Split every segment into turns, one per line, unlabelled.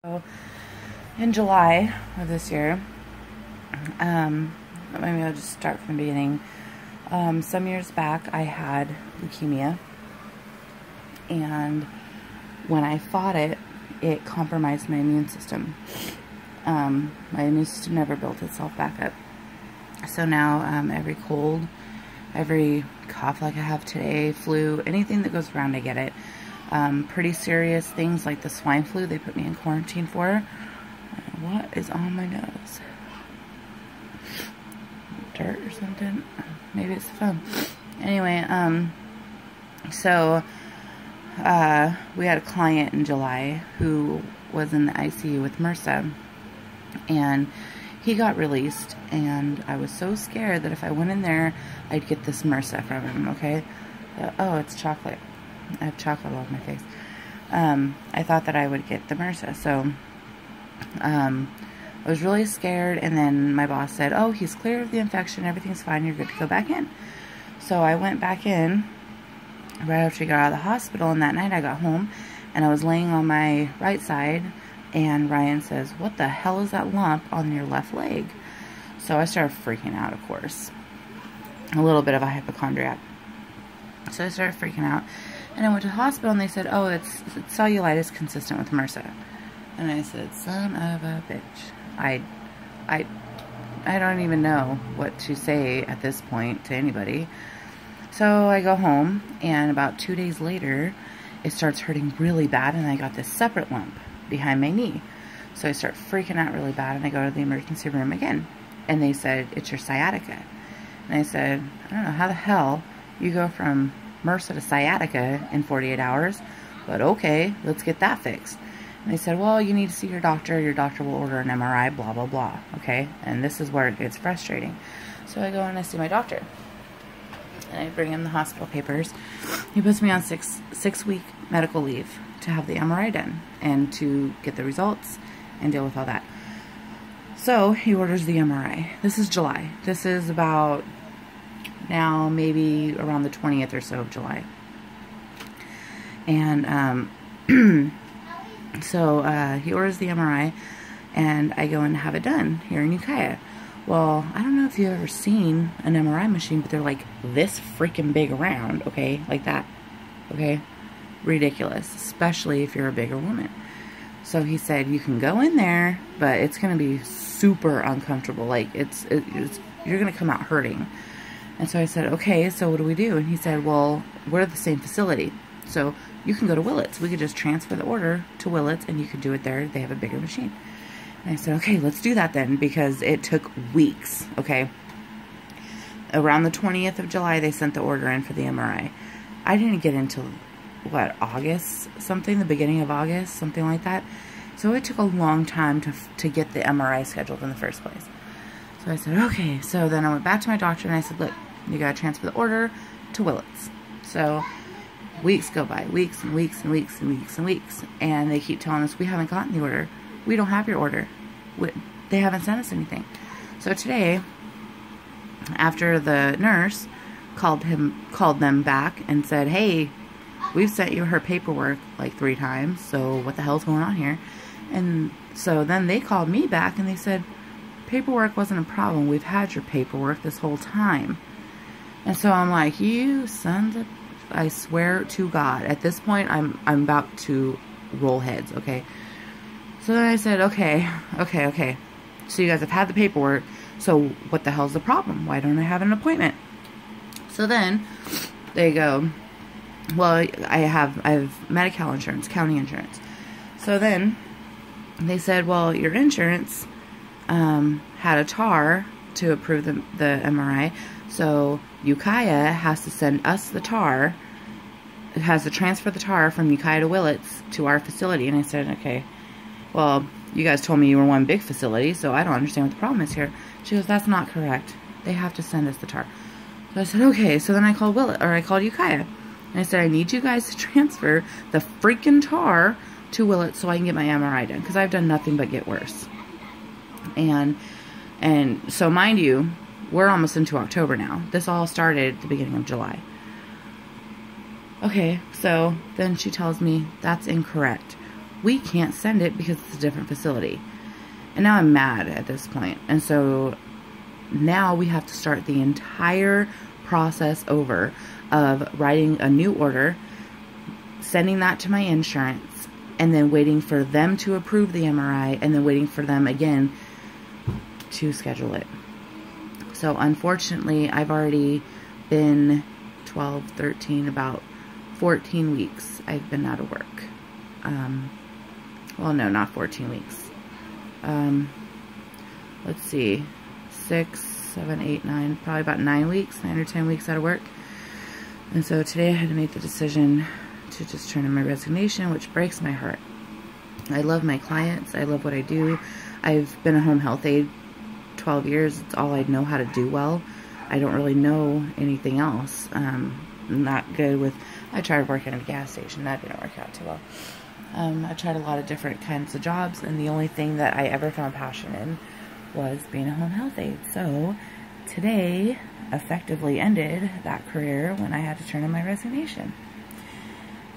So in July of this year, maybe I'll just start from the beginning. Some years back, I had leukemia, and when I fought it, it compromised my immune system. My immune system never built itself back up. So now, every cold, every cough like I have today, flu, anything that goes around, I get it. Pretty serious things like the swine flu they put me in quarantine for. What is on my nose? Dirt or something? Maybe it's the phone. Anyway, we had a client in July who was in the ICU with MRSA, and he got released, and I was so scared that if I went in there, I'd get this MRSA from him, okay? Oh, it's chocolate. I have chocolate all over my face. I thought that I would get the MRSA, so I was really scared, and then my boss said, oh, he's clear of the infection, everything's fine, you're good to go back in. So I went back in right after he got out of the hospital, and that night I got home, and I was laying on my right side, and Ryan says, what the hell is that lump on your left leg? So I started freaking out, of course. A little bit of a hypochondriac. So I started freaking out. And I went to the hospital, and they said, oh, it's cellulitis consistent with MRSA. And I said, son of a bitch. I don't even know what to say at this point to anybody. So I go home, and about 2 days later, it starts hurting really bad, and I got this separate lump behind my knee. So I start freaking out really bad, and I go to the emergency room again. And they said, it's your sciatica. And I said, I don't know how the hell you go from MRSA to sciatica in 48 hours, but okay, let's get that fixed. And they said, well, you need to see your doctor will order an MRI, blah, blah, blah, okay? And this is where it gets frustrating. So I go and I see my doctor, and I bring him the hospital papers. He puts me on six-week medical leave to have the MRI done and to get the results and deal with all that. So he orders the MRI. This is July. This is about now maybe around the 20th or so of July. And so he orders the MRI, and I go and have it done here in Ukiah. Well, I don't know if you've ever seen an MRI machine, but they're like this freaking big around, okay? Like that, okay? Ridiculous, especially if you're a bigger woman. So he said, you can go in there, but it's going to be super uncomfortable. Like, you're going to come out hurting. And so I said, okay, so what do we do? And he said, well, we're the same facility, so you can go to Willits. We could just transfer the order to Willits, and you could do it there. They have a bigger machine. And I said, okay, let's do that then, because it took weeks, okay? Around the 20th of July, they sent the order in for the MRI. I didn't get until, what, August? Something, the beginning of August, something like that. So it took a long time to get the MRI scheduled in the first place. So I said, okay. So then I went back to my doctor, and I said, look, you got to transfer the order to Willits. So weeks go by, weeks and weeks and weeks and weeks and weeks. And they keep telling us, we haven't gotten the order. We don't have your order. They haven't sent us anything. So today, after the nurse called them back and said, hey, we've sent you her paperwork like 3 times, so what the hell's going on here? And so then they called me back, and they said, paperwork wasn't a problem. We've had your paperwork this whole time. And so I'm like, you sons of... I swear to God, at this point, I'm about to roll heads, okay? So then I said, okay. So you guys have had the paperwork, so what the hell's the problem? Why don't I have an appointment? So then they go, well, I have Medi-Cal insurance, county insurance. So then they said, well, your insurance had a TAR to approve the MRI, so Ukiah has to send us the TAR. It has to transfer the TAR from Ukiah to Willits to our facility. And I said, okay, well, you guys told me you were one big facility, so I don't understand what the problem is here. She goes, that's not correct. They have to send us the TAR. So I said, okay. So then I called Ukiah, and I said, I need you guys to transfer the freaking TAR to Willits so I can get my MRI done, because I've done nothing but get worse. And so mind you, we're almost into October now. This all started at the beginning of July. Okay, so then she tells me, that's incorrect. we can't send it because it's a different facility. And now I'm mad at this point. And so now we have to start the entire process over of writing a new order, sending that to my insurance, and then waiting for them to approve the MRI, and then waiting for them again to schedule it. So unfortunately, I've already been 12, 13, about 14 weeks I've been out of work. Well, no, not 14 weeks. Let's see, 6, 7, 8, 9, probably about 9 weeks, 9 or 10 weeks out of work. And so today I had to make the decision to just turn in my resignation, which breaks my heart. I love my clients. I love what I do. I've been a home health aide 12 years. It's all I know how to do well. I don't really know anything else. I'm not good with, I tried working at a gas station. That didn't work out too well. I tried a lot of different kinds of jobs, and the only thing that I ever found passion in was being a home health aide. So today effectively ended that career when I had to turn in my resignation.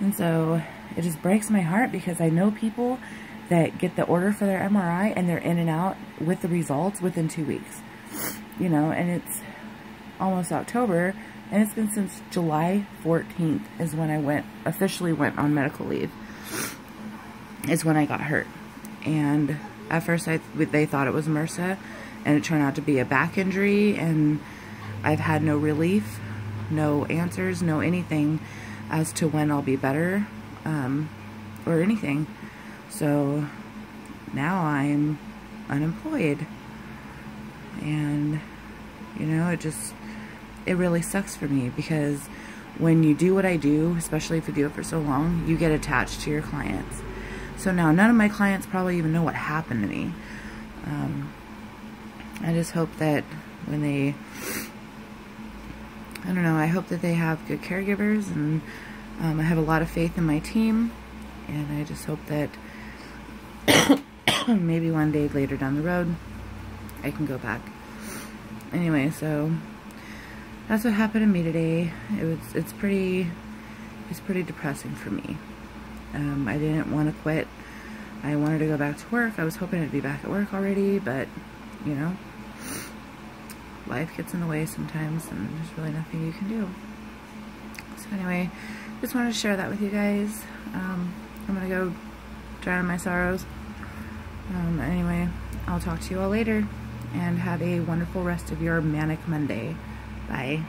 And so it just breaks my heart, because I know people that get the order for their MRI and they're in and out with the results within 2 weeks. You know, and it's almost October, and it's been since July 14th is when I officially went on medical leave. Is when I got hurt. And at first they thought it was MRSA, and it turned out to be a back injury, and I've had no relief, no answers, no anything as to when I'll be better, or anything. So now I'm unemployed, and you know, it really sucks for me, because when you do what I do, especially if you do it for so long, you get attached to your clients. So now none of my clients probably even know what happened to me. I just hope that when they, I don't know, I hope that they have good caregivers, and I have a lot of faith in my team, and I just hope that maybe one day later down the road I can go back. Anyway, so that's what happened to me today. It's pretty depressing for me. I didn't want to quit. I wanted to go back to work. I was hoping to be back at work already, but you know, life gets in the way sometimes, and there's really nothing you can do. So anyway, just wanted to share that with you guys. I'm gonna go drown my sorrows. Anyway, I'll talk to you all later, and have a wonderful rest of your manic Monday. Bye.